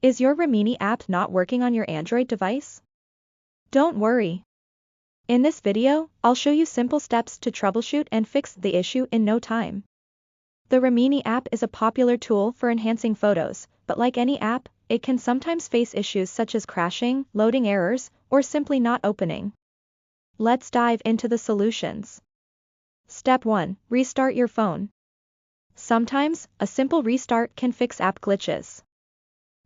Is your Remini app not working on your Android device? Don't worry. In this video, I'll show you simple steps to troubleshoot and fix the issue in no time. The Remini app is a popular tool for enhancing photos, but like any app, it can sometimes face issues such as crashing, loading errors, or simply not opening. Let's dive into the solutions. Step 1. Restart your phone. Sometimes, a simple restart can fix app glitches.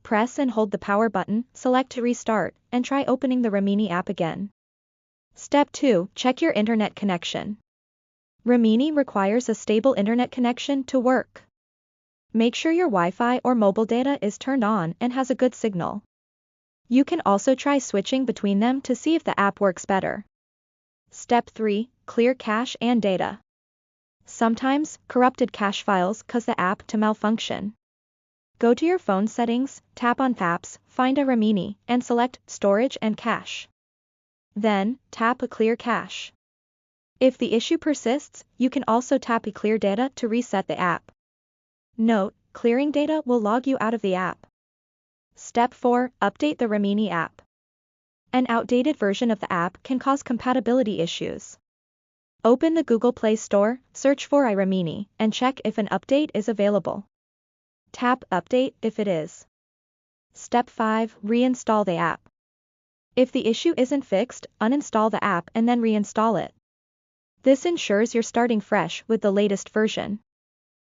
Press and hold the power button, select to restart, and try opening the Remini app again. Step 2. Check your internet connection. Remini requires a stable internet connection to work. Make sure your Wi-Fi or mobile data is turned on and has a good signal. You can also try switching between them to see if the app works better. Step 3. Clear cache and data. Sometimes, corrupted cache files cause the app to malfunction. Go to your phone settings, tap on Apps, find a Remini, and select Storage and Cache. Then, tap a Clear Cache. If the issue persists, you can also tap a Clear Data to reset the app. Note, clearing data will log you out of the app. Step 4. Update the Remini app. An outdated version of the app can cause compatibility issues. Open the Google Play Store, search for iRemini, and check if an update is available. Tap Update if it is. Step 5. Reinstall the app. If the issue isn't fixed, uninstall the app and then reinstall it. This ensures you're starting fresh with the latest version.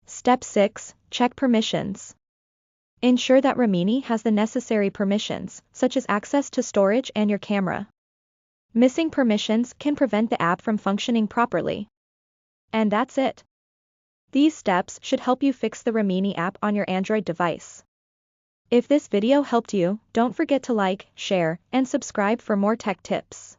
Step 6. Check permissions. Ensure that Remini has the necessary permissions, such as access to storage and your camera. Missing permissions can prevent the app from functioning properly. And that's it. These steps should help you fix the Remini app on your Android device. If this video helped you, don't forget to like, share, and subscribe for more tech tips.